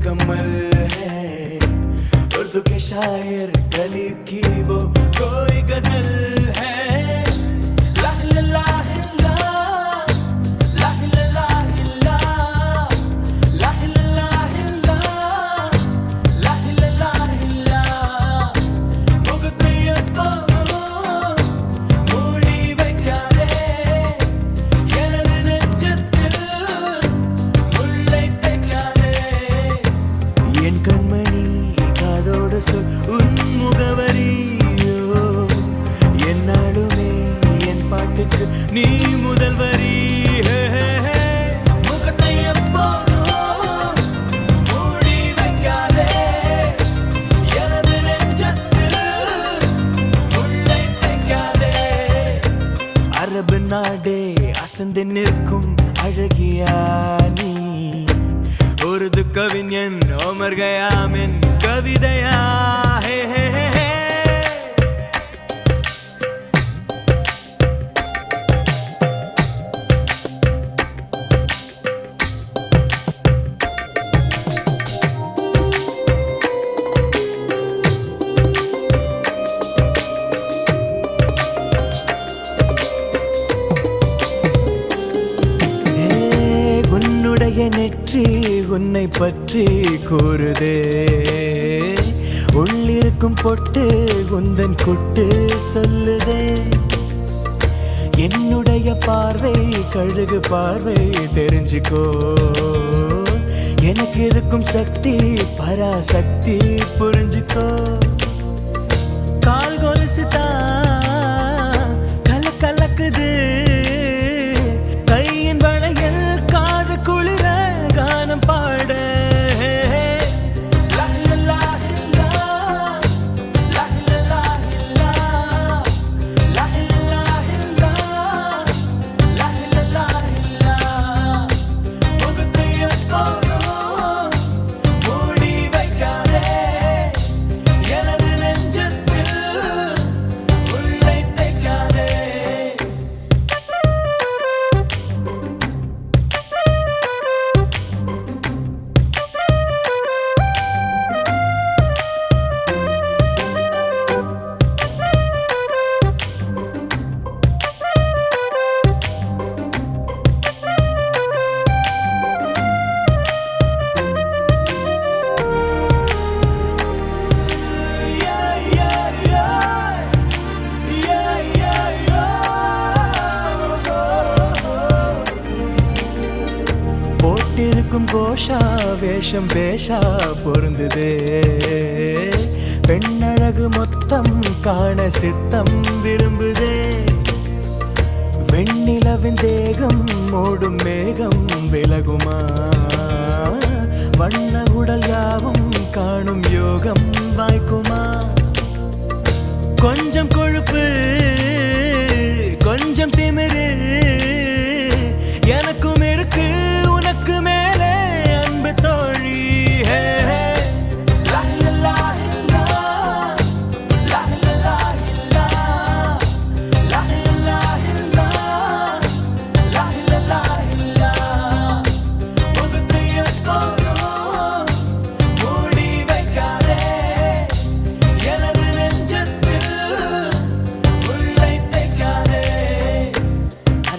कमल है उर्दू के शायर गरीब की वो कोई गजल है நீ முதல் வரி முகத்தை எப்போதும் மூடி வைக்காதே எனது நெஞ்சத்தில் முள்ளை தைக்காதே அரபு நாடே அசந்து நிற்கும் அழகியா நீ உருது கவிஞன் ஓமர் கயாமின் கவிதையா நெற்றி உன்னை பற்றி கூறுதே உள்ளிருக்கும் பொட்டு உந்தன் குட்டு சொல்லுதே என்னுடைய பார்வை கழுகு பார்வை தெரிஞ்சுக்கோ எனக்கு இருக்கும் சக்தி பராசக்தி புரிஞ்சுக்கோ கால் கொலுசுதான் கலக்குது கையின் வளையல் காது குளிர கானம் பாட கோஷா வேஷம் பேஷா பொருந்துதே பெண்ணழகு மொத்தம் காண சித்தம் விரும்புதே வெண்ணிலவின் தேகம் மூடும் மேகம் விலகுமா வண்ண உடல் யாவும் காணும் யோகம் வாய்க்குமா கொஞ்சம் கொழுப்பு கொஞ்சம் திமிரு எனக்கும் இருக்கு உனக்கு மேலே அன்பு தோழி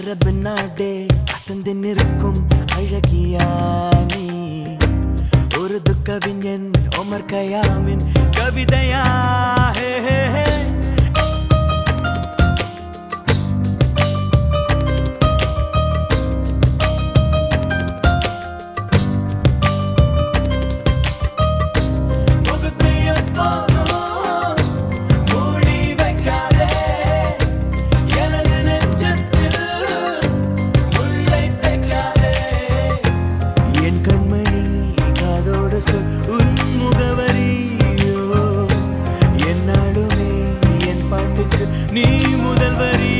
அரபு நாடே அசந்து நிற்கும் அழகியா நீ உருது கவிஞன் ஓமர் கயாமின் கவிதையா உன் முகவரியோ என்னாலுமே என் பாட்டுக்கு நீ முதல் வரி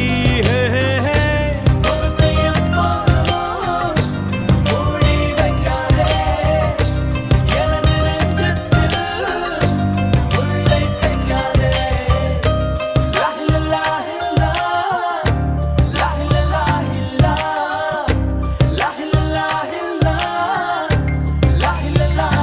la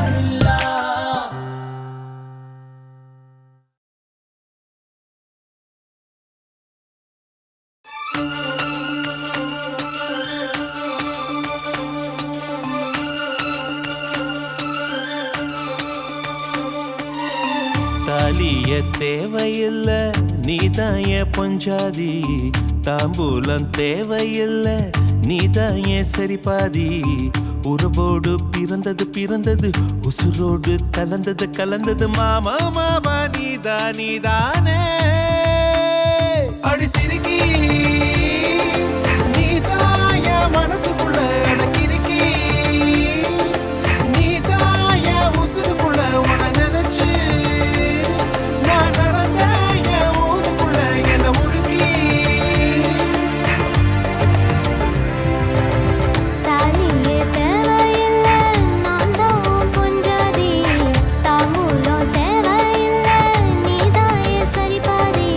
தாலிய தேவையில்ல நீதான் என் பொஞ்சாதி, தாம்பூலம் தேவையில்ல நீதான் என் சரிபாதி. உறவோடு பிறந்தது பிறந்தது, உசுரோடு கலந்தது கலந்தது, மாமா மாமா நீதான் நீதானே. அடி சிரிக்கி நீதான் என் மனசுக்குள்ள அடக்கிருக்கி, நீதான் என் உசுருக்குள்ள உன நினைச்சு நான் நடந்த என் ஊருக்குள்ள என்ன உருக்கி. தாலியே தேவையில்ல நான் தான் பொஞ்சாதி, தாம்பூலம் தேவையில்ல நீதான் என் சரிபாதி.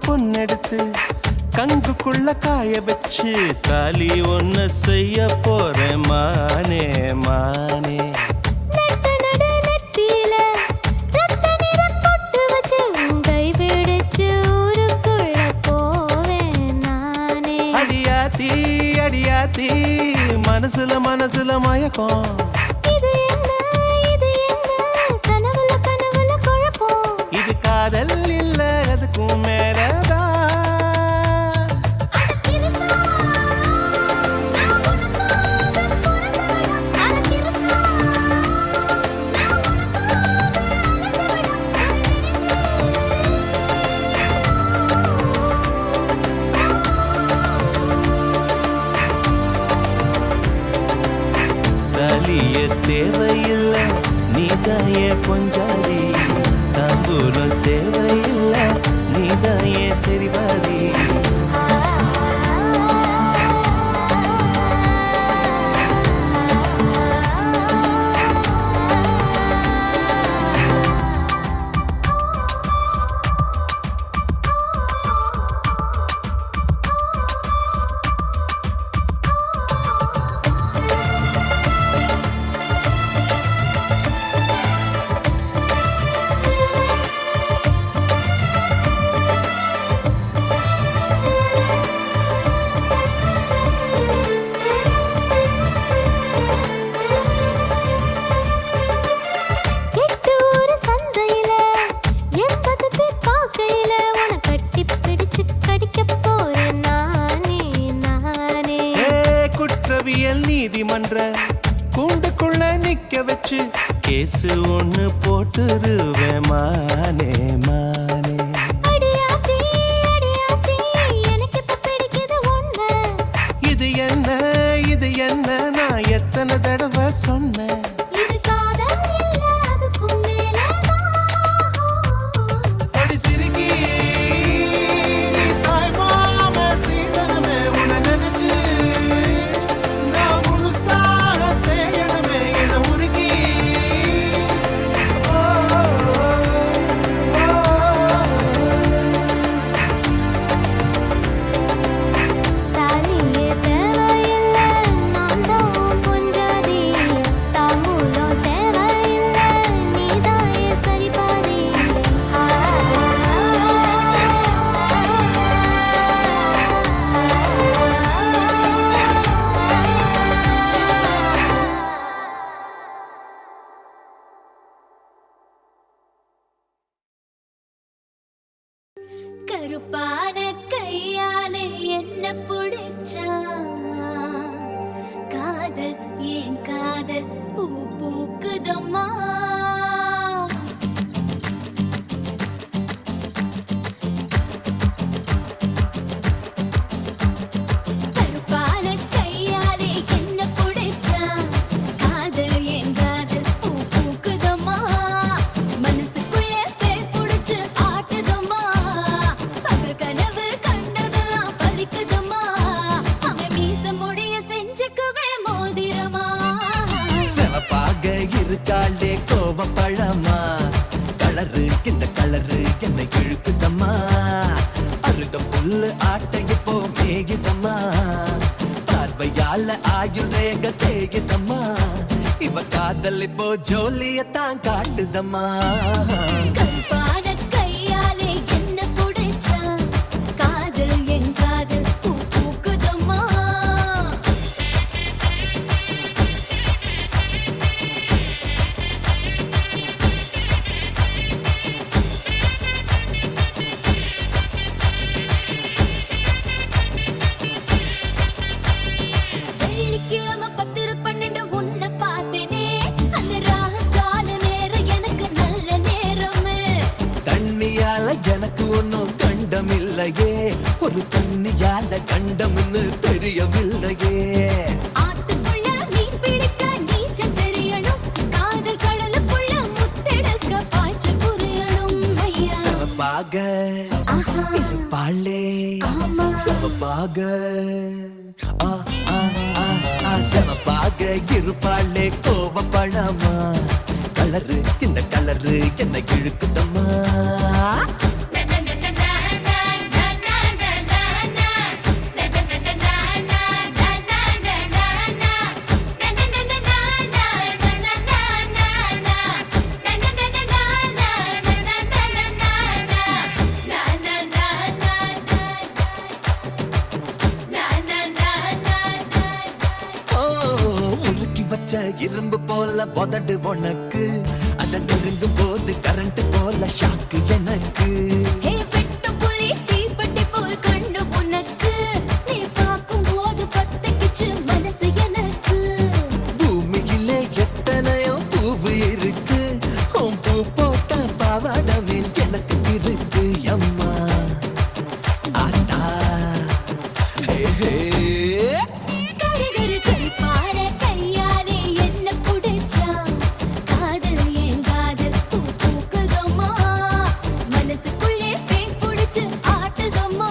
பொண்ணெடுத்து கங்குக்குள்ள காய வச்சு தாலி ஒன்னு செய்ய போறேன் மானே மானே. நட்ட நடு நெத்தியில ரத்த நிறம் பொட்டு வச்சு கை பிடிச்சு ஊருக்குள்ள போவேன் நானே. அடியாத்தி அடியாத்தி மனசுல மனசுல மயக்கம், இது என்ன கனவுல கனவுல குழப்பம். இது காதல் இல்ல அதுக்கும் மேலதான். தாலிய தேவையில்ல நீதான் என் பொஞ்சாதி, தாம்பூலம் தேவையில்ல நீதான் என் சரிபாதி. நீதிமன்ற கூண்டுக்குள்ள நிக்க வச்சு கேசு ஒண்ணு போட்டுருவேன் மானே மானே. அடியாத்தி அடியாத்தி எனக்கு இப்ப பிடிக்குது ஒண்ணு. இது என்ன நான் எத்தனை தடவை சொன்னேன். இது காதல் இல்ல அதுக்கும் மேலதான். அடி சிரிக்கி தாய் மாம சீதனமே உன நினைச்சு நான் முழுசாக தேயணுமே என உருக்கி. தாலியே தேவையில்ல நான் தான் பொஞ்சாதி, தாம்பூலம் தேவையில்ல நீதான் என் சரிபாதி. கருப்பான கையாலே என்ன புடிச்சா காதல் ஏன் காதல் பூ பூக்குதம்மா. கருப்பான கையாலே என்ன புடிச்சா காதல் ஏன் காதல் அவளால ஆயுள் ரேக தேயுதம்மா இவ காதல் இப்போ ஜோலியத்தான் காட்டுதம்மா கருப்பான கையாலே என்ன புடிச்சா காதல் என் காதல் பூ பூக்குதம்மா வெள்ளிக்கிழமை 10-12 உன்னை பார்த்தேனே அந்த ராக கால நேரம் எனக்கு நல்ல நேரமே தண்ணியால எனக்கு ஒன்னும் கண்டமில்லையே ஒரு தண்ணியால கண்டம்னு தெரியவில்லையே ஆத்துக்குள்ள மீன் பிடிக்க நீச்சல் தெரியணும் காதல் கடலுக்குள்ள முத்தெடுக்க பாய்ச்சல் புரியணும் ஐயா சிவப்பாக ஆஹா இருப்பாளே ஆமா சிவப்பாக ஆ, ஆ, ஆ, ஆ, சிவப்பாக இருப்பாளே கோவப்படாமா கலரு இந்த கலரு என்ன இழுக்குதம்மா ஓ, உருக்கி வச்ச இரும்பு போல உதடு உனக்கு அத நெருங்கும் போது கரண்ட் போல ஷாக்கு எனக்கு ஹே வெட்டு புலி தீப்பெட்டி போல் கண்ணு உனக்கு நீ பார்க்கும்போது பத்திக்கிச்சு மனசு எனக்கு பூமியிலே எத்தனையோ பூவு இருக்கு உன் பூ போட்ட பாவாடமே எனக்கு இருக்கு அம்மா ஆட்டா ஹே ஹே கரு பார கையாலே என்ன புடிச்சா காதல் என் காதல் பூ பூக்குதம்மா மனசுக்குள்ளே பேய் புடிச்சு ஆட்டுதம்மா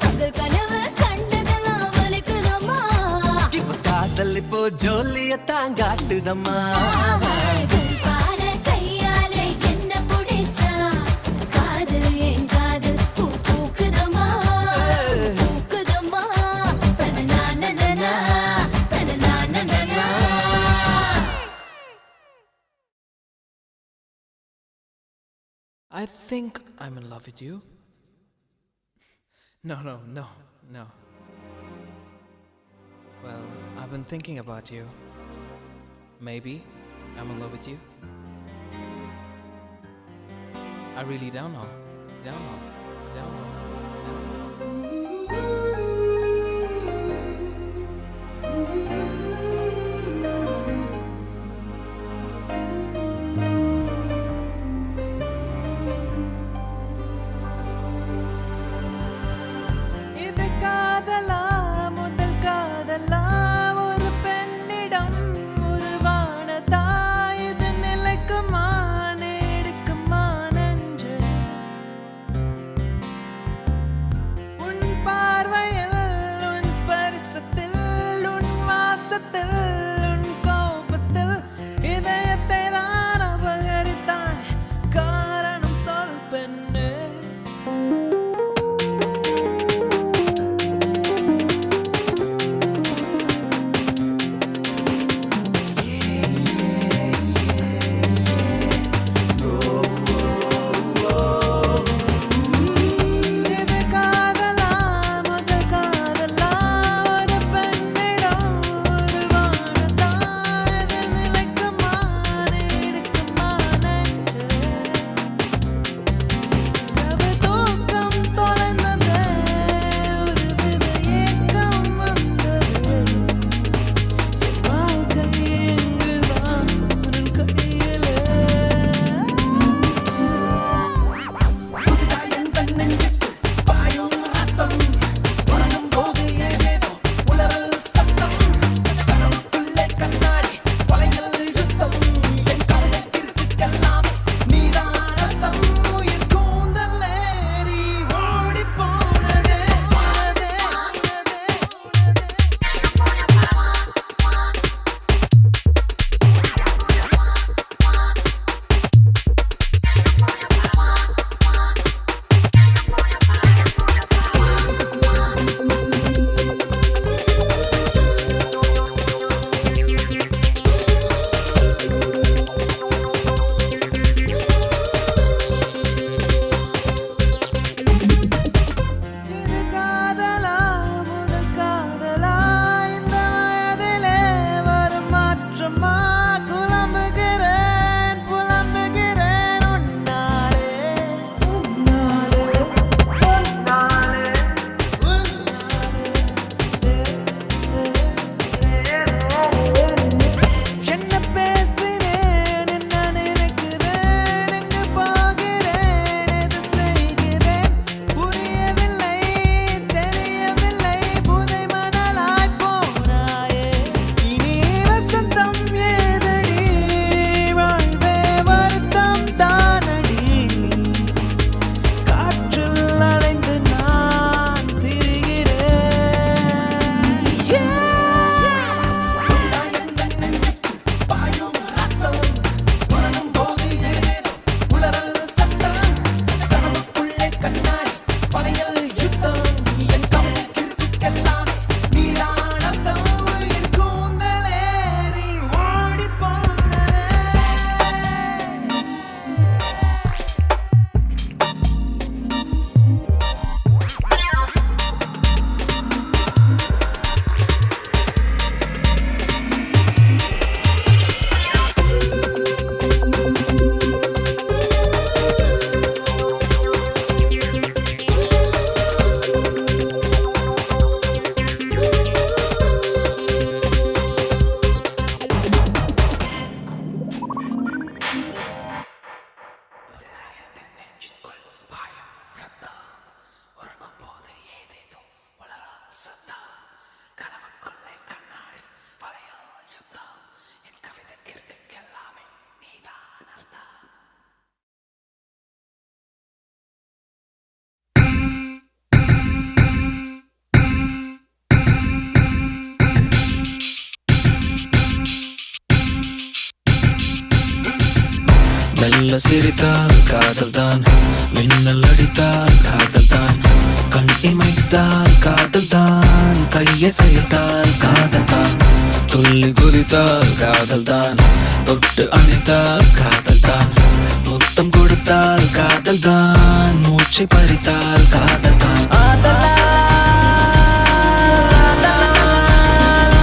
பகல் கனவு கண்டதெல்லாம் வலிக்குதம்மா இவ காதல் இப்போ ஜோலியத்தான் காட்டுதம்மா கருப்பான கையாலே என்ன புடிச்சா காதல் என் காதல் பூ பூக்குதம்மா பூக்குதம்மா தனநானனனா தனநானனனா I think I'm in love with you. No. Well, I've been thinking about you. Maybe I'm in love with you. I really don't know. Don't know. இது காதலா முதல் காதலா ஒரு பெண்ணிடம் உருவானதா இது நிலைக்குமா நீடிக்குமா நெஞ்சு உன் பார்வையில் உன் ஸ்பரிசத்தில் உன் வாசத்தில் உன் கோபத்தில் இதயத்தை தான் அபகரித்தாய் காரணம் சொல் பெண்ணே இது காதலா முதல் காதலா ஒரு பெண்ணிடம் உருவானதா மெல்ல சிரித்தால் காதல் தான், மின்னல் அடித்தால் காதல் தான், கண் இமைத்தால் காதல் தான், கையை செய்தால் காதல் தான், துள்ளி குதித்தால் காதல் தான், தொட்டு அணைத்தால் காதல் தான், முத்தம் கொடுத்தால் காதல் தான், மூச்சை பறித்தால் காதல் தான்.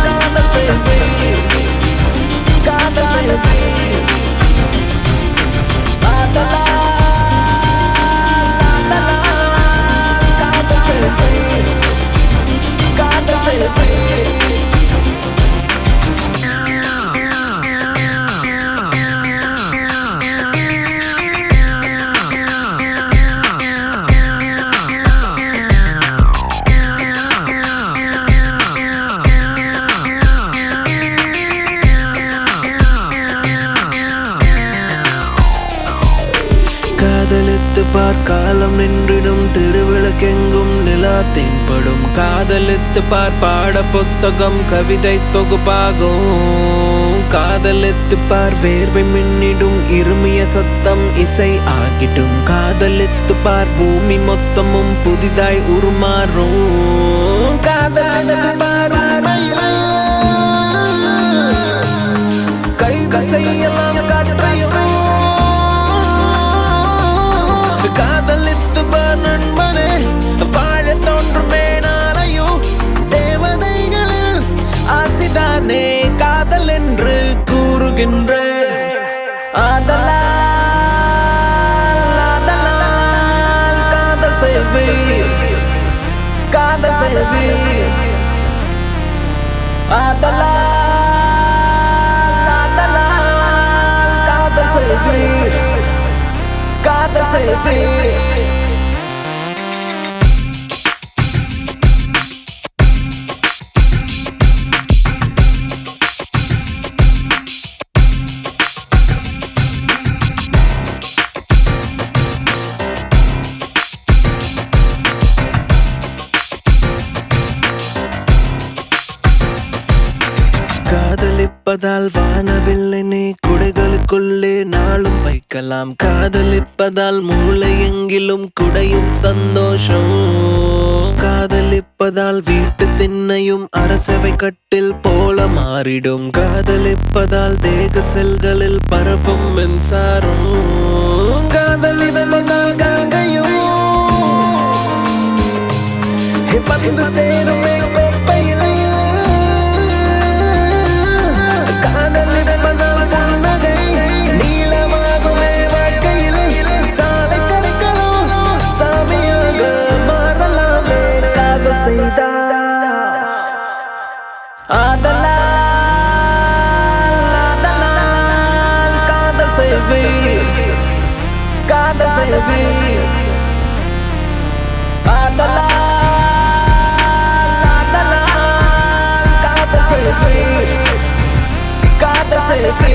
காதல் செய்வே, காதல் செய்வே, காதல் செய்வே, காதல் செய்வே. காதலித்து பார் காலம் நின்றிடும், திருவிளக்கெங்கும் நிலா தென்படும். காதலித்து பார் பாட புத்தகம் கவிதை தொகுப்பாகும். காதலித்து பார் வேர்வை மின்னிடும், இருமிய சத்தம் இசை ஆகிடும். காதலித்து பார் பூமி மொத்தமும் புதிதாய் உருமாறும். காதலித்து பார் கைகள் செய்யலாம் காற்றையும். காதலித்து பார் நண்பனே, வாழ தோன்றுமே நாளையும். தேவதைகளில் ஆசிதானே காதல் என்று கூறுகின்ற. ஆதலால் ஆதலால் காதல் செய்வே, காதல் செய்வே. ஆதலால் ஆதலால் காதல் செய்வே, காதல் செய்வே. காதலிப்பதால் வானவில்லை நீ குடைகளுக்குள்ளே நாளும் வைக்கலாம். காதலிப்பதால் மூளை எங்கிலும் குடையும் சந்தோஷம். காதலிப்பதால் வீட்டு திண்ணையும் அரசவை கட்டில் போல மாறிடும். காதலிப்பதால் தேக செல்களில் பரவும் மின்சாரம். காதலிப்பதால் கங்கையும் வந்து சேருமே கோப்பையிலே. காதலிப்பதால் புன்னகை நீளமாகுமே வாழ்க்கையில். சாலை கலைகளும் சாமியாக மாறலாமே காதல் செய்தால். ஆதலால் ஆதலால் காதல் செய்வே, காதல் செய்வே. ஆதலால் ஆதலால் காதல் செய்வே, காதல் செய்வே.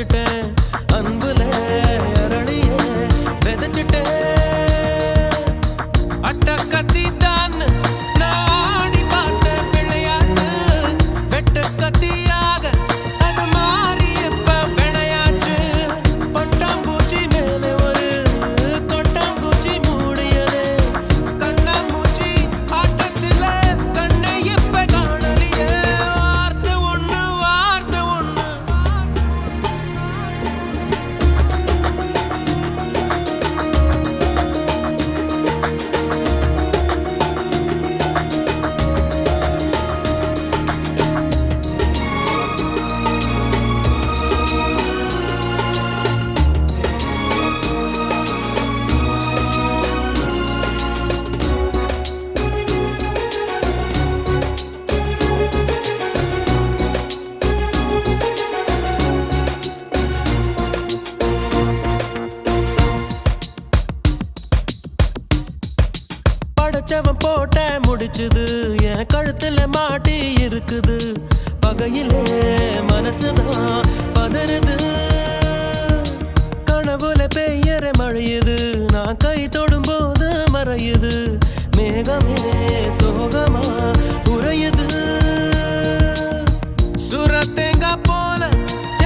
பதிச்சிட்டேன் அன்புல அரளிய விதைச்சிட்டேன் அட்ட கத்தி தான் நாடி பார்த்த விளையாட்டு வெட்ட கத்தியாக அது மாறி இப்ப விளையாச்சு பட்டாம்பூச்சி மேலே ஒரு தொட்டாம்பூச்சி மூடியது கண்ணாமூச்சி ஆட்டத்துல கண்ணை இப்ப காணலியே வார்த்தை ஒண்ணு படைச்சவன் போட்ட முடிச்சுது என் கழுத்துல மாட்டி இருக்குது பகையிலே மனசுதான் பதறுது கனவுல பெய்யற மழையுது நான் கை தொடும் போது மறையுது மேகமே சோகமா உறையுது சுரத்தேங்கா போல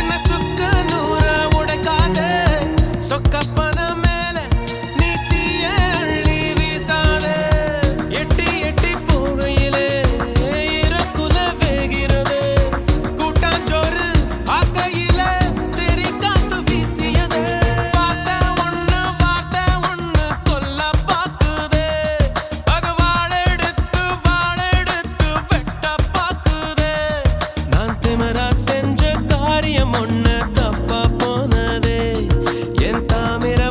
என்ன சுக்க நூற உடைக்காத சொக்கப்பன மேல நீ தீய அள்ளி வீசாத எட்டி எட்டி போகையிலே இறக்குல வேகிறது கூட்டாஞ்சோறு ஆக்கையில தெரி காத்து வீசியது வார்த்தை ஒண்ணு கொல்ல பாக்குதே அது வாழெடுத்து வெட்ட பாக்குதே நான் திமிரா செஞ்ச காரியம் ஒண்ணு தப்பா போனதே என் தாமிர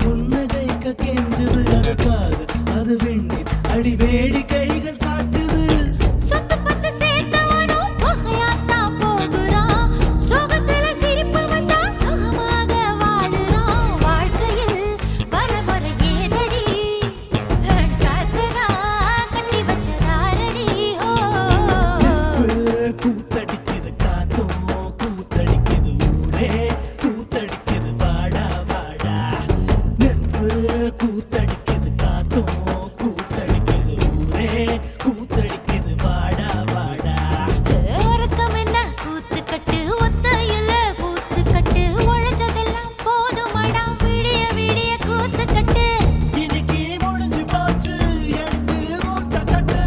புன்னகைக்க கெஞ்சுது அதற்காக அது விண்ணில் அடி வேடிக்கைகள் காட்டுது சொத்து பத்து சேர்த்தவனும் பகையாத்தா போகுறான் சோகத்துல சிரிப்பு வந்தா சுகமாக வாழுறான் வாழ்க்கையில் வர வர ஏதடி காத்துதான் கட்டி வச்சதாரடி ஓ கூத்தடிக்குது காத்தும் கூத்தடிக்குது ஊரே கூத்தடிக்குது வாடா வாடா நெருப்பு கூத்தடிக்குது காத்தும் கூத்தடிக்குது ஊரே கூத்தடிக்குது வாடா வாடா உறக்கம் என்ன கூத்துக்கட்டு ஒத்தையில கூத்துக்கட்டு உழைச்சதெல்லாம் போதுமடா விடிய விடிய கூத்துக்கட்டு இன்னைக்கு முடிஞ்சு போச்சு எடுத்து மூட்டை கட்டு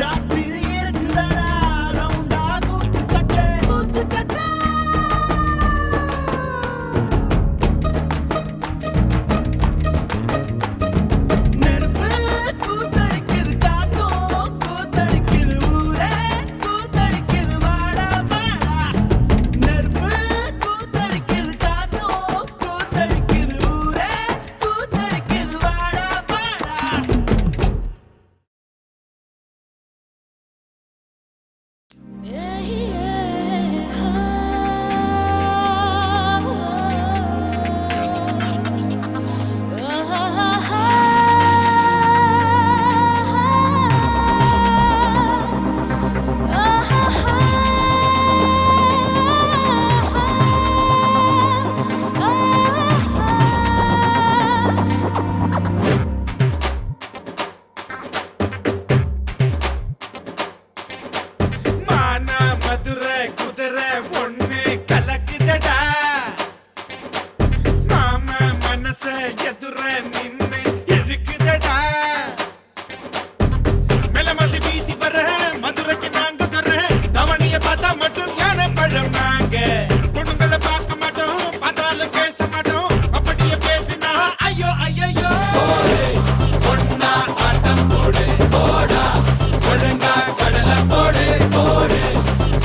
ராத்திரி இருக்குதடா ரவுண்டா கூத்துக்கட்டு கூத்துக்கட்டு நெருப்பு கூத்தடிக்குது காத்தும் கூத்தடிக்குது ஊரே கூத்தடிக்குது வாடா வாடா நெருப்பு கூத்தடிக்குது காத்தும் கூத்தடிக்குது ஊரே கூத்தடிக்குது வாடா வாடா மானா மதுரை குதிரை ஒண்ணு கலக்குதடா மாமா மனச எதுர நின்னு இழுக்குதடா மெலமசி வீதி வர மதுரைக்கு நாங்க தர தவணிய பார்த்தா மட்டும் ஞான பழம் நாங்க பொண்ணுங்களை பார்க்க மாட்டோம் பார்த்தாலும் பேச மாட்டோம் அப்படியே பேசினா ஐயோ ஐயோ பொண்ணா ஆட்டம் போடு போடா ஒழுங்கா கடலை போடு போடு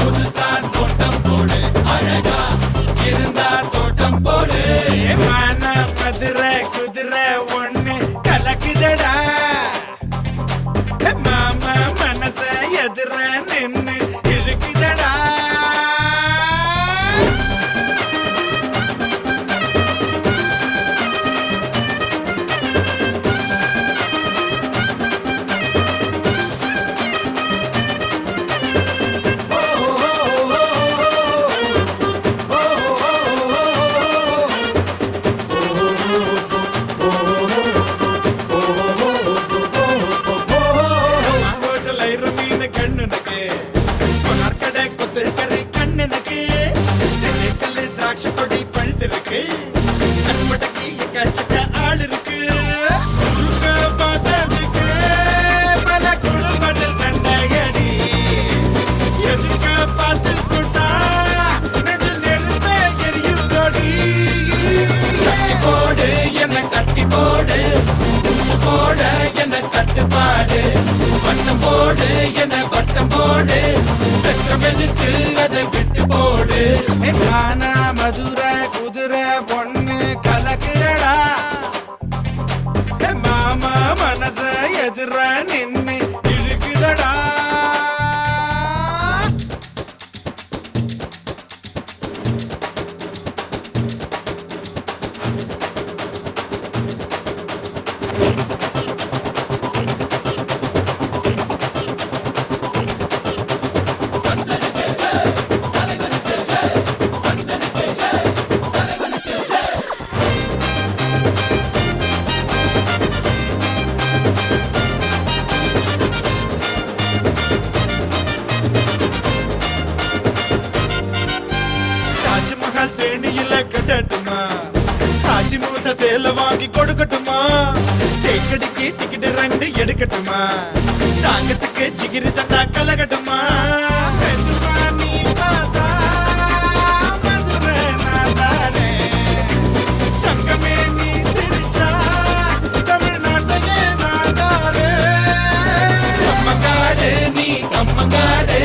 புதுசா நோட்டம் போடு அழகா இருந்தா தோட்டம் போடு மான மதுரை குதிரை ஒண்ணு கலக்குதடா மாமா மனச எதிர நின்னு இழுக்குதடா ஹோட்டல் ஐர மீன் கண்ணுனக்கு கொனார்கடை கொத்து கறி கண்ணுனக்கு கல்லு திராட்சை கொடி பழுத்திருக்கு அன்படக்கு எக்கச்சக்க ஆள் இருக்கு குறுக்க பார்த்ததுக்கு பல குடும்பத்தில் சண்டையடி எதுக்க பார்த்து கொடுத்தா நெஞ்சு நெருப்பே எரியுதோடி கட்டி போடு என்ன கட்டி போடு போட என்ன கட்டுப்பாடு வட்டம் போடு என்ன வட்டம் போடு வெட்கம் எதுக்கு அதை விட்டு போடு மானா மதுரை குதிரை பொண்ணு கலக்குறடா மாமா மனச எதிர நின்னு இழுக்குதடா தாஜ்மஹால் தேனியில கட்டட்டுமா தாஜி மூச சேல வாங்கி கொடுக்கட்டுமா தேக்கடிக்கு டிக்கெட் 2 எடுக்கட்டுமா தாங்கத்துக்கு ஜிகிரி தண்டா கலகட்டுமா மெதுவா நீ பார்த்தா மதுரை நாதாரே தங்கமே நீ சிரிச்சா தமிழ்நாட்டையே நாதாரே கம்மங்காடு நீ கம்மங்காடு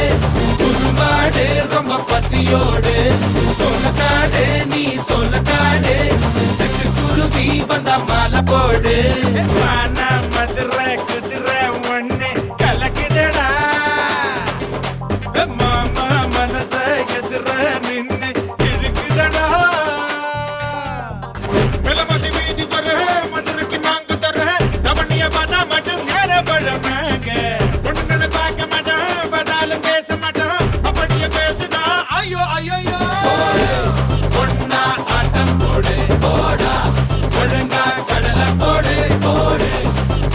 குறும்பாடு ரொம்ப பசியோடு சோளக்காடு நீ சோளக்காடு சிட்டுக்குருவி வந்தம்மா போடு மானா மதுரை குதிரை ஒண்ணு கலக்குதடா மாமா மனச எதிர நின்னு இழுக்குதடா மெலமசி வீதி வர மதுரைக்கு நாங்க தர தவணிய பார்த்தா மட்டும் நேர பழமாங்க பொண்ணுங்களை பார்க்க மாட்டோம் பார்த்தாலும் பேச மாட்டோம் அப்படியே பேசுனா ஐயோ ஐயோ பொண்ணா ஆட்டம் போடு போடா ஒழுங்கா கடலை போடு போடு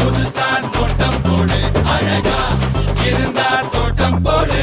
புதுசா நோட்டம் போடு அழகா இருந்தா தோட்டம் போடு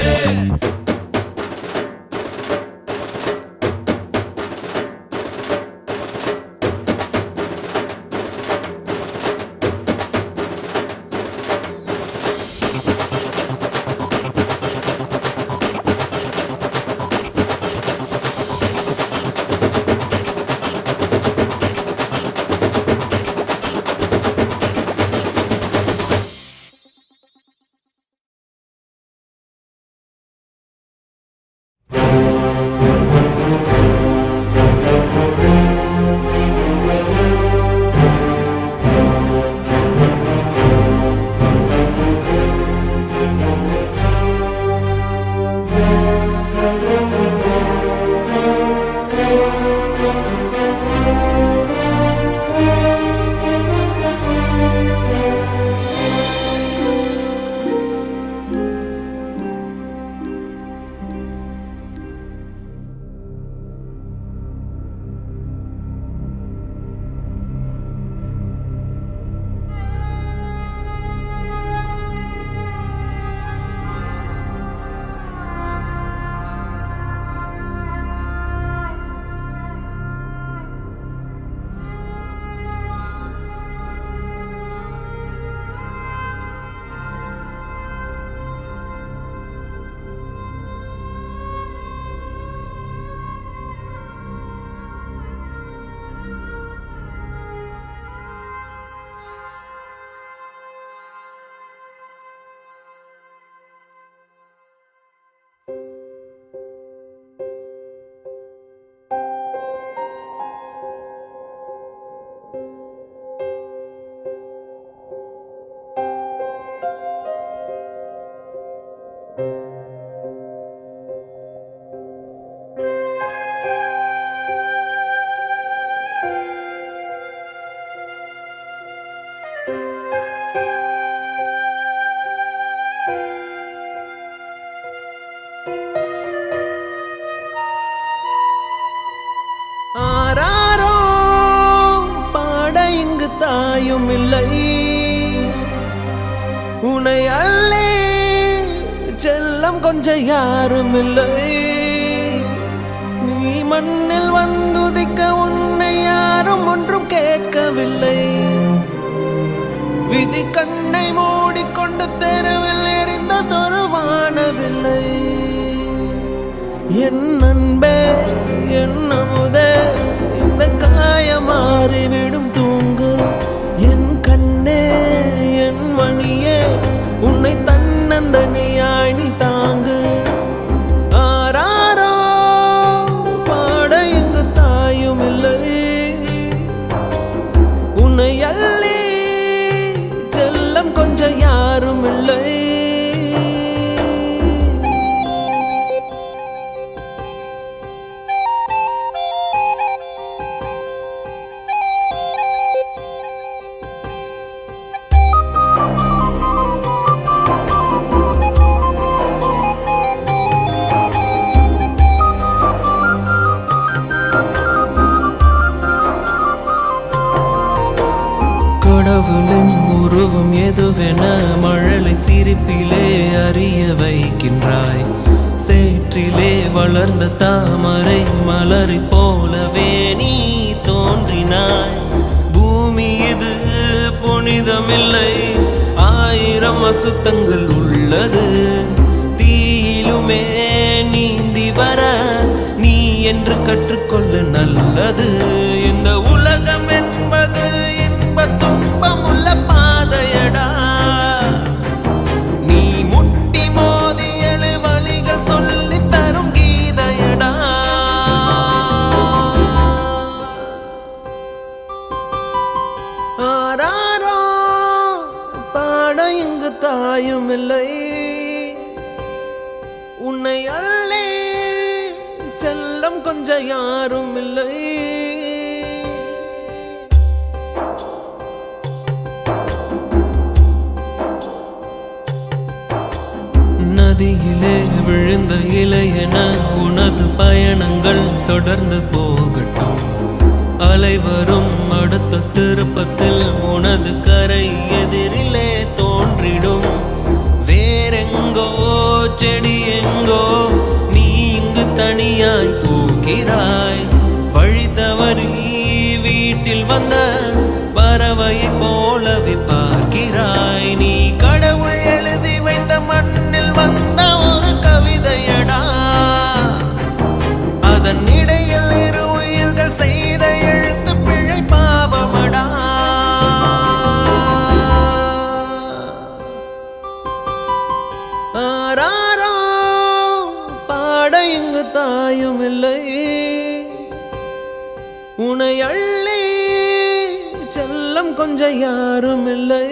தாயும் இல்லை உன்னை அல்லே செல்லம் கொஞ்சம் யாரும் இல்லை நீ மண்ணில் வந்துதிக்க உன்னை யாரும் ஒன்றும் கேட்கவில்லை விதி கண்ணை மூடிக்கொண்டு தெருவில் எரிந்ததொரு வானவில்லை என் அன்பே என் அமுதே இந்த காயம் மாறிவிடும் தூங்கு என் கண்ணே என் மணியே உன்னை தன்னந்தனியாய் நீ தாங்கு ஆராரோ பாட எங்கு தாயும் இல்லை உன்னை அள்ளி செல்லம் கொஞ்சம் யாரும் இல்லை கடவுளின் உருவம் எதுவென மழலை சிரிப்பிலே அறிய வைக்கின்றாய் சேற்றிலே வளர்ந்த தாமரை மலரை போலவே நீ தோன்றினாய் பூமி இது புனிதமில்லை ஆயிரம் அசுத்தங்கள் உள்ளது தீயிலுமே நீந்தி வர நீ என்று கற்றுக்கொள்ள நல்லது இந்த உலகம் என்பது துன்பமுள்ள பாதையடா நீ முட்டி மோதியலு வழிகள் சொல்லி தரும் கீதையடா ஆராரோ பாட இங்கு தாயும் இல்லை, உன்னை அள்ளே செல்லம் கொஞ்சம் யாரும் இல்லை. நதியிலே விழுந்த இலையென உனது பயணங்கள் தொடர்ந்து போகட்டும். அலைவரும் அடுத்த திருப்பத்தில் உனது கரை எதிரிலே தோன்றிடும். வேறெங்கோ செடி எங்கோ நீ இங்கு தனியாய் போகிறாய். வழி தவறி வீட்டில் வந்த பறவையை போலவே பார்க்கிறாய். நீ கடவுள் எழுதி வைத்த மண்ணில் வந்த ஒரு கவிதையடா. அதன் இடையில் இரு உயிர்கள் செய்த எழுத்து பிழை பாவமடா. ஆராரோ பாட இங்கு தாயும் இல்லை, உன்னை அள்ளி செல்லம் கொஞ்சம் யாரும் இல்லை.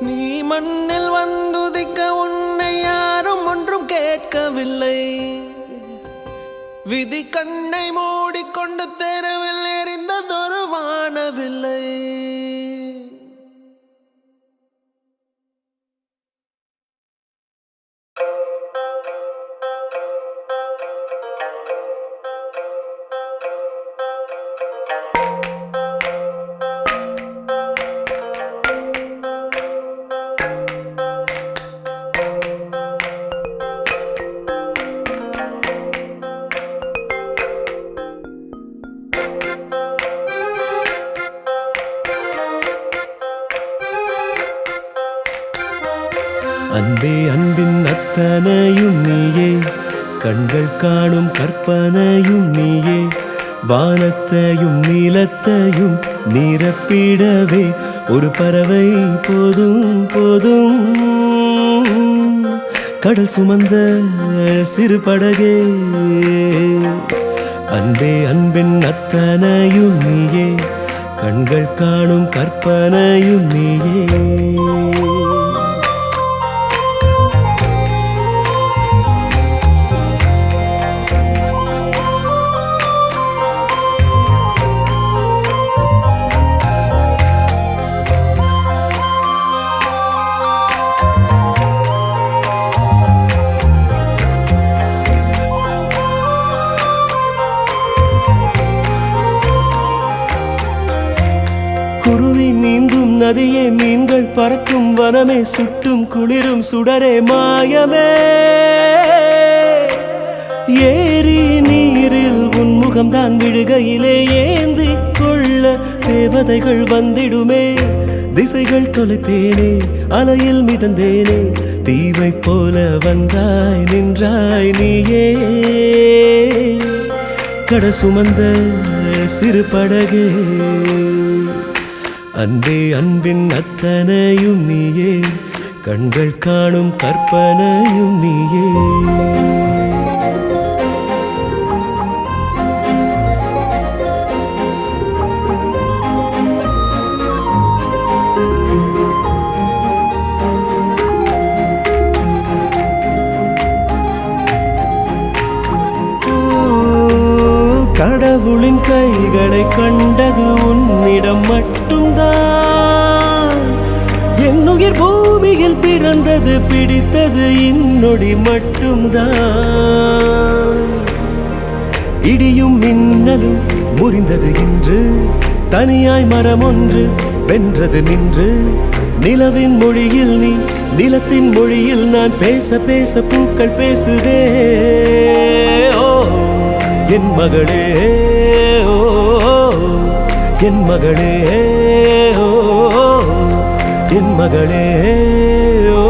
நீ மண்ணில் வந்துதிக்க உன்னை யாரும் ஒன்றும் கேட்கவில்லை. விதி கண்ணை மூடிக்கொண்டு தெருவில் எறிந்ததொரு வானவில்லை. அன்பே அன்பின் அத்தனையும் நீயே, கண்கள் காணும் கற்பனையும் நீயே. வானத்தையும் நீலத்தையும் நிரப்பிடவே ஒரு பறவை போதும் போதும். கடல் சுமந்த சிறு படகே, அன்பே அன்பின் அத்தனையும் நீயே, கண்கள் காணும் கற்பனையும் நீயே. குருவி நீந்தும் நதியே, மீன்கள் பறக்கும் வனமே, சுட்டும் குளிரும் சுடரே மாயமே. ஏரி நீரில் உன்முகம்தான் விழுகையிலே ஏந்தி கொள்ள தேவதைகள் வந்திடுமே. திசைகள் தொலைத்தேனே, அலையில் மிதந்தேனே, தீவை போல வந்தாய் நின்றாய் நீயே. கடல் சுமந்த சிறு படகே, அன்பே அன்பின் அத்தனையும் நீயே, கண்கள் காணும் கற்பனையும் நீயே. கடவுளின் கைகளை கண்டது உன்னிடம் மட்டும்தான். என்னுயிர் பூமியில் பிறந்தது பிடித்தது இன்னொடி மட்டும்தான். இடியும் மின்னலும் முறிந்தது இன்று, தனியாய் மரம் ஒன்று வென்றது நின்று. நிலவின் மொழியில் நீ, நிலத்தின் மொழியில் நான், பேச பேச பூக்கள் பேசுதே. ஓ என் மகளே, ஓ என் மகளே, ஓ என் மகளே, ஓ.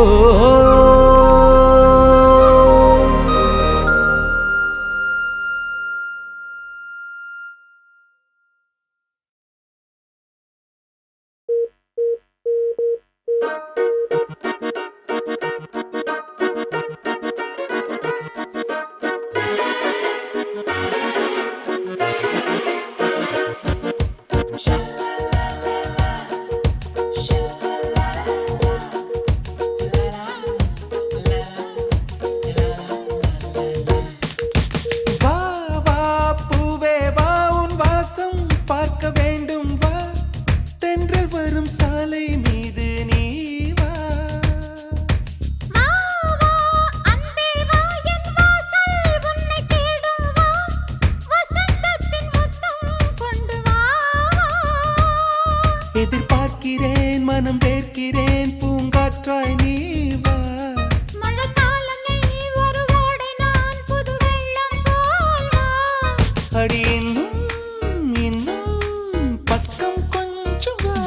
எதிர்பார்க்கிறேன் மனம் வேர்க்கிறேன் பூங்காற்றாய் நீ வா மழைக்காலம் நீ ஒரு ஓடை நான் புது வெள்ளம் போல் வா அடி இன்னும் பக்கம் கொஞ்சம் வா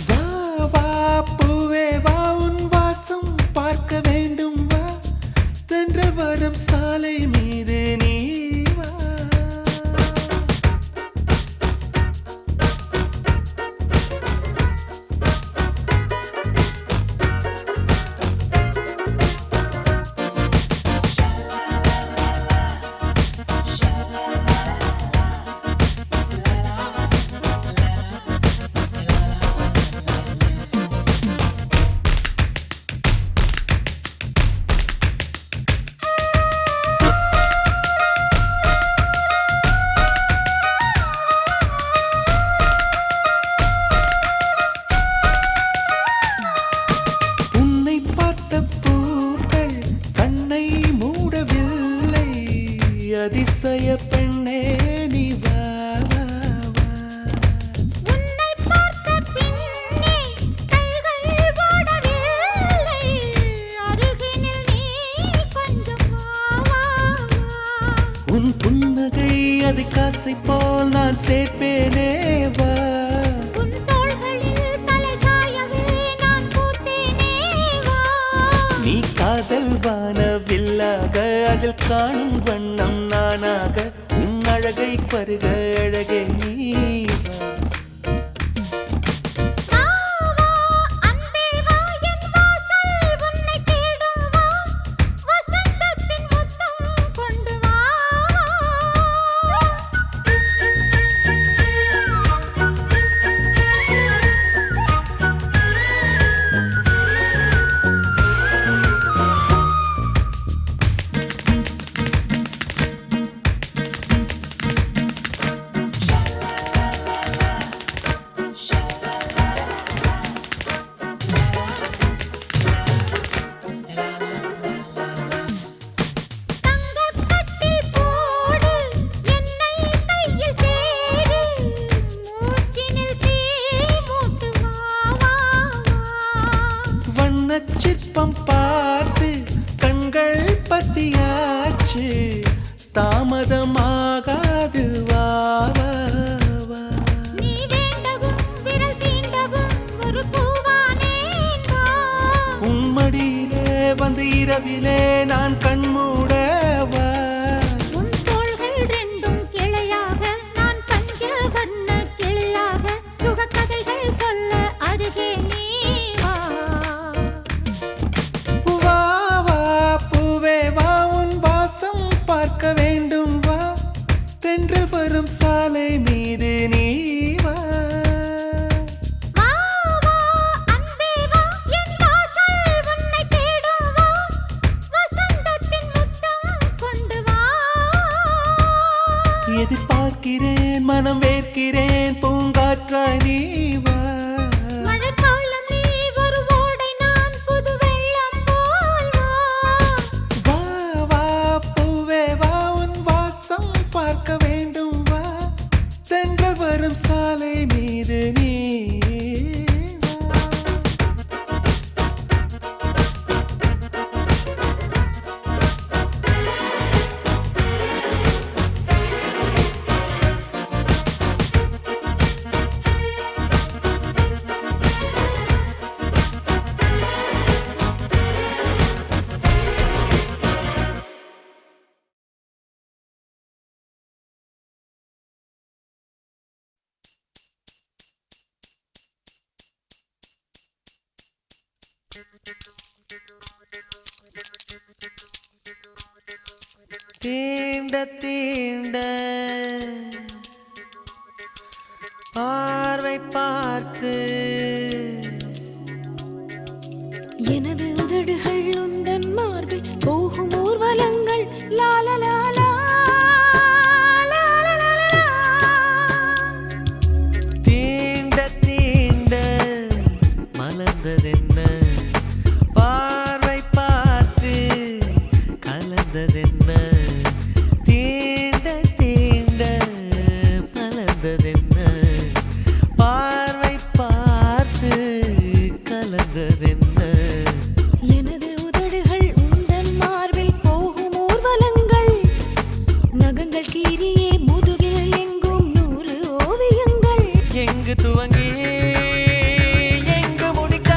வா வா பூவே வா உன் வாசம் பார்க்க வேண்டும் வா தென்றல் வரும் சாலை மீது நீ வா உன்னை பார்த்த பூக்கள் கண்ணை மூடவில்லை அதிசய பெண்ணே நீ வா வா வா உன்னை பார்த்த பின்னே கைகள் ஓடவில்லை அருகினில் நீ கொஞ்சம் வா வா வா உன் புன்னகை அது காசை போல் நான் சேர்ப்பேனே வா உன் தோள்களில் தலை சாயவே நான் பூத்தேனே வா நீ காதல் வானவில்லாக அதில் காணும் வண்ணம் நானாக உன் அழகை பருக அழகே நீ வா வா அன்பே வா என் வாசல் உன்னை தேடும் வா வசந்தத்தின் முத்தம் கொண்டு வா தங்கக்கட்டி போடு என்னை கையில் சேரு மூச்சினில் தீ மூட்டு வா வா வா வண்ணச் சிற்பம் பார்த்து கண்கள் பசியாச்சு தாமதமாகாது வா வா வா நீ வேண்டவும் விரல் தீண்டவும் ஒரு பூவானேன் வா உன் மடியிலே வந்து இரவிலே நான் கண்மூட வா உன் தோள்கள் ரெண்டும் கிளையாக நான் பஞ்சில் வண்ண கிளியாக சுகக்கதைகள் சொல்ல அருகே நீ வா வா வா பூவே வா உன் வாசம் பார்க்க வேண்டும் வா தென்றல் வரும் சாலை மீது நீ வா வா வா அன்பே வா என் வாசல் உன்னை தேடும் வா வசந்தத்தின் முத்தம் கொண்டு வா எதிர்பார்க்கிறேன் மனம் வேர்க்கிறேன் பூங்காற்றாய் நீ வா மழைக்காலம் நீ ஒரு ஓடை நான் புது வெள்ளம் போல் வா வா வா பூவே வா உன் வாசம் பார்க்க வேண்டும் வா தென்றல் வரும் சாலை மீது நீ வா தீண்ட தீண்ட பார்வை பார்த்து எனது உதடுகள் உந்தன் மார்பில் போகும் ஊர்வலங்கள் லாலலாலா தீண்ட தீண்ட மலர்ந்ததென்ன பார்வை பார்த்து கலந்ததென்ன தீண்ட தீண்ட மலர்ந்ததென்ன பார்வை துவங்கி எங்கு முடிக்க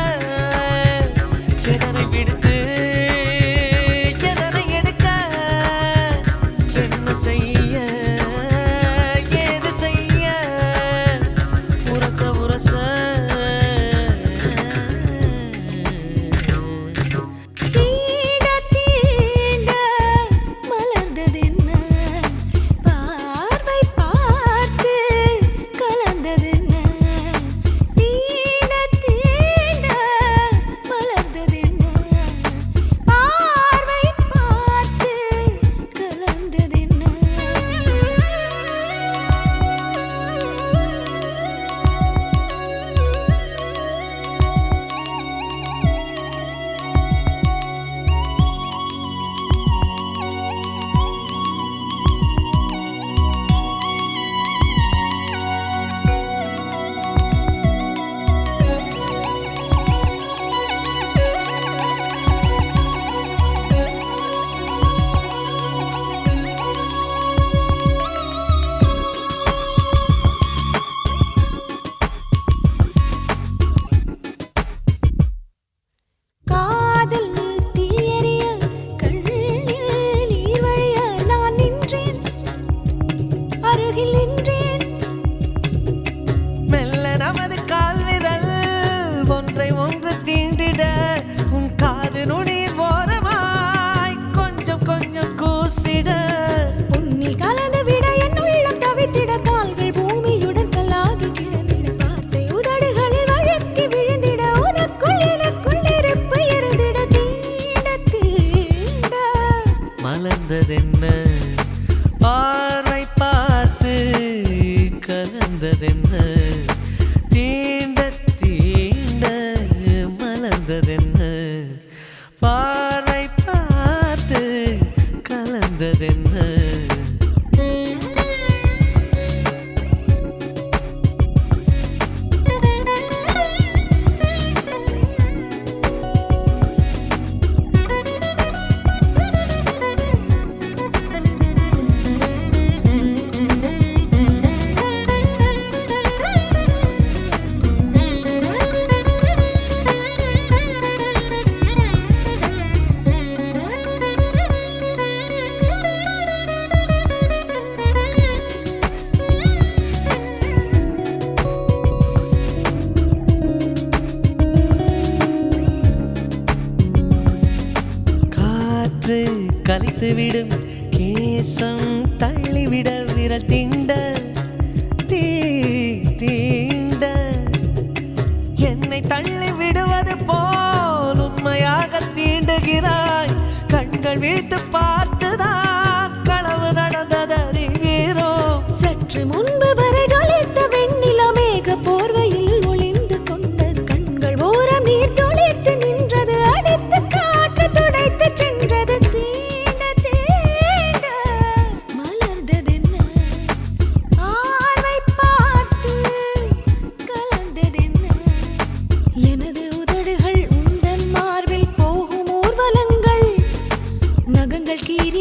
எதனை விடுத்து எதனை எடுக்க என்ன செய்ய ஏது செய்ய உரச உரச தீண்ட தீண்ட மலர்ந்ததென்ன பார்வை பார்த்து கலந்ததென்ன தீண்ட தீண்ட மலர்ந்ததென்ன பார்வை பார்த்து கலந்ததென்ன காதல் தீயறிய கண்ணில் நீர் வழிய நான் நின்றேன் அருகில் நின்றேன் மெல்ல நமது கால் விரல் ஒன்றை ஒன்று தீண்டிட உன் காது நுனியில் ஓரமாய் கொஞ்சம் கொஞ்சம் கூசிட உன்னில் கலந்து விட என் உள்ளம் தவித்திட கால்கள் பூமியுடன் கல்லாகி கிடந்திட வார்த்தை உதடுகளில் வழுக்கி விழுந்திட உனக்குள் எனக்குள் நெருப்பு இருந்திட தீண்ட தீண்ட மலர்ந்ததென்ன பார்வை பார்த்து கலந்ததென்ன தீண்ட தீண்ட மலர்ந்ததென்ன பார்வை பார்த்து கலந்ததென்ன காற்று கலைத்துவிடும் கேசம் தள்ளிவிட விரல் தீண்ட தீ தீண்ட என்னை தள்ளி விடுவது போல் உண்மையாக தீண்டுகிறாய் கண்கள் வீழ்த்து பார்த்துதான் களவு நடந்ததறிகிறோம் சற்று முன்பு வரை ஜொலித்த வெண்ணிலா மேக போர்வையில் ஒளிந்து கொண்டது கண்கள் ஓரம் நீர் துளித்து நின்றது அடித்து காற்று துடைத்து சென்றது தீண்ட தீண்ட மலர்ந்ததென்ன பார்வை பார்த்து கலந்ததென்ன எனது உதடுகள் உந்தன் மார்பில் போகும் ஊர்வலங்கள் நகங்கள் கீறி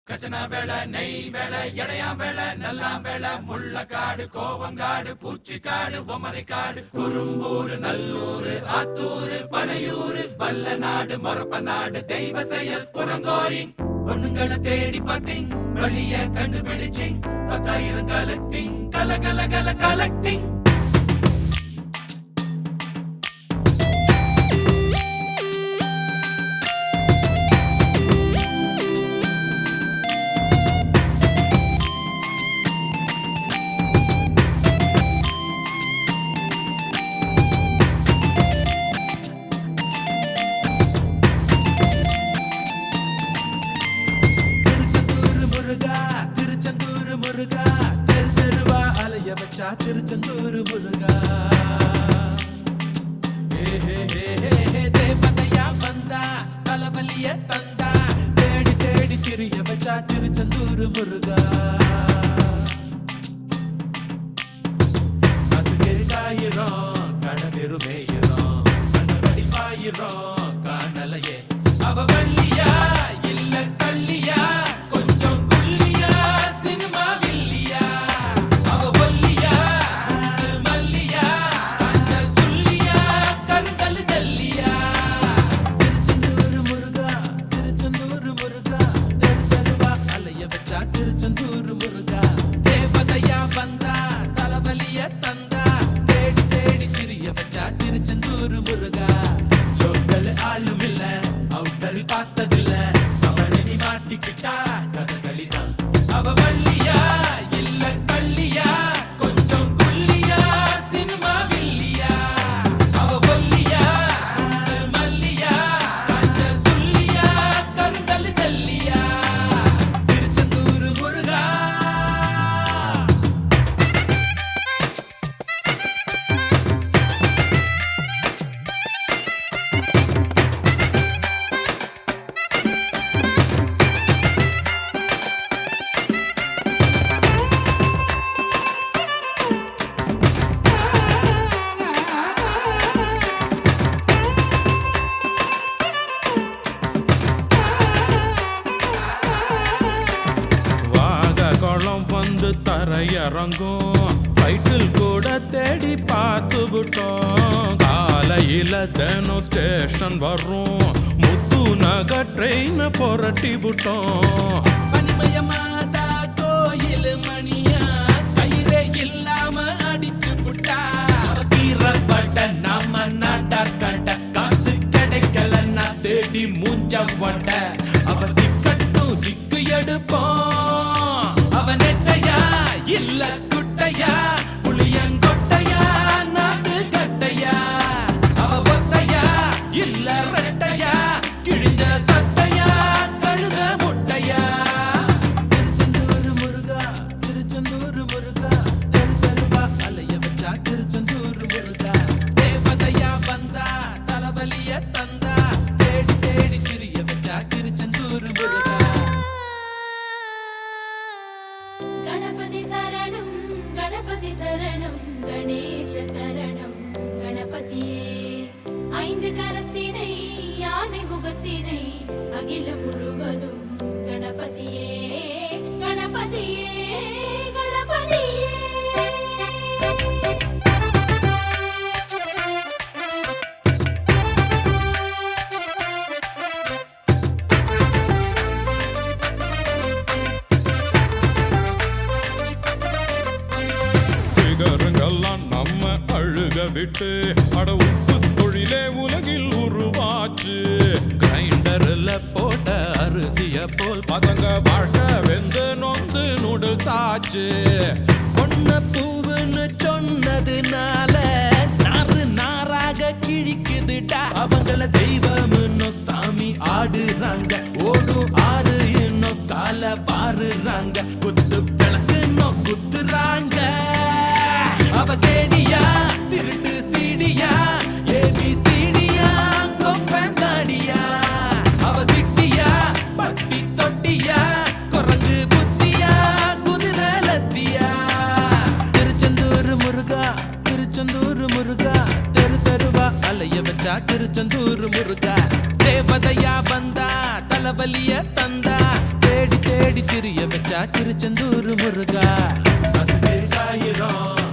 கச்சனா வேலை நெய் வேலை எடையா வேலை நல்லா வேலை முள்ளக்காடு கோவங்காடு பூச்சிக்காடு பொமரைக்காடு குறும்பூர் நல்லூர் ஆத்தூர் பனையூர் வல்ல நாடு மொரப்ப நாடு தெய்வ செயல் புறங்கோயிங் பொண்ணுங்களை தேடி பார்த்தீங் வழிய கண்டுபிடிச்சிங் 10,000 கலெக்டிங் கல கல கல கலெக்டிங் திருச்செந்தூர் முருகா தேவதையா வந்தா தலைவலிய தந்தா தேடி தேடி திரிய வச்சா திருச்செந்தூர் முருகா அசுகே காயிரோம் கடவெருமேயிரோம் கண்ணபடி பாயிரோம் காணலையே அவ வள்ளியா இல்ல கள்ளியா கொஞ்சம் குள்ளியா சினிமா வில்லியா அவ ஒல்லியா மல்லியா கண்ட சொல்லியா கருங்கல் ஜல்லியா திருச்செந்தூர் முருகா தெரு தெருவா அலைய வச்சா திருச்செந்தூர் முருகா தேவதையா வந்தா தலைவலிய தந்தா தேடி தேடி திரிய வச்சா திருச்செந்தூர் முருகா லோக்கல் ஆளும் இல்ல அவுட்டர் பார்த்ததில்ல அவளை நீ மாட்டிக்கிட்டா கதகளிதான் அவ வள்ளியா இல்ல கள்ளியா கொஞ்சம் குள்ளியா சினிமா வில்லியா அவ ஒல்லியா மல்லியா கண்ட சொல்லியா கருங்கல் ஜல்லியா திருச்செந்தூர் முருகா குளம் வந்து தரையிறங்கும் சைக்கிள் கூட தேடி பார்த்து விட்டோம் காலையில தினம் ஸ்டேஷன் வரும் முத்து நகர் ட்ரெயின் புரட்டி விட்டோம் பனிமய மாதா கோயில் மணியா கயிறே இல்லாம அடிச்சு புட்டா தீரப்பட்ட நாம நாட்டார் கட்ட காசு கிடைக்கலன்னா தேடி மூஞ்ச வட்ட அவ சிக்கட்டும் சிக்கு எடுப்போம் அவ நெட்டையா இல்ல குட்டையா புளியங்கொட்டையா நாட்டு கட்டையா அவ ஒத்தையா இல்ல ரெட்டையா கிழிஞ்ச சட்டையா கழுத முட்டையா திருச்செந்தூர் முருகா தெரு தெருவா அலைய வச்சா திருச்செந்தூர் முருகா தேவதையா வந்தா தலைவலிய தந்தா தேடி தேடி திரிய வச்சா திருச்செந்தூர் முருகா கணபதி சரணம் கணேச சரணம் கணபதியே 5 கரத்தினை யானை முகத்தினை அகிலம் முழுவதும் கணபதியே கணபதியே கணபதியே திகருங்கெல்லாம் நம்ம அழுக விட்டு அட உப்பு தொழிலே உலகில் உருவாச்சு கிரைண்டர்ல போட்ட அரிசிய போல் பசங்க வாழ்க்கை வெந்து நொந்து நூடுல்ஸ் ஆச்சு பொண்ண பூவுன்னு சொன்னதுனால நாறு நாராக கிழிக்குதுடா அவங்கள தெய்வம்னு சாமி ஆடுறாங்க ஓடும் ஆறு இன்னும் கால பாருறாங்க குத்து விளக்குன்னு குத்துறாங்க அவ தேடியா திருட்டு சீடியா ஏபிசிடியா கொப்பந்தாடியா அவ சிட்டியா பட்டி தொட்டியா குரங்கு புத்தியா குதிரை லத்தியா திருச்செந்தூர் முருகா தெரு தெருவா அலைய வச்சா திருச்செந்தூர் முருகா தேவதையா வந்தா தலைவலிய தந்தா தேடி தேடி சிறிய வச்சா திருச்செந்தூர் முருகா அசுக்கு காயிரம்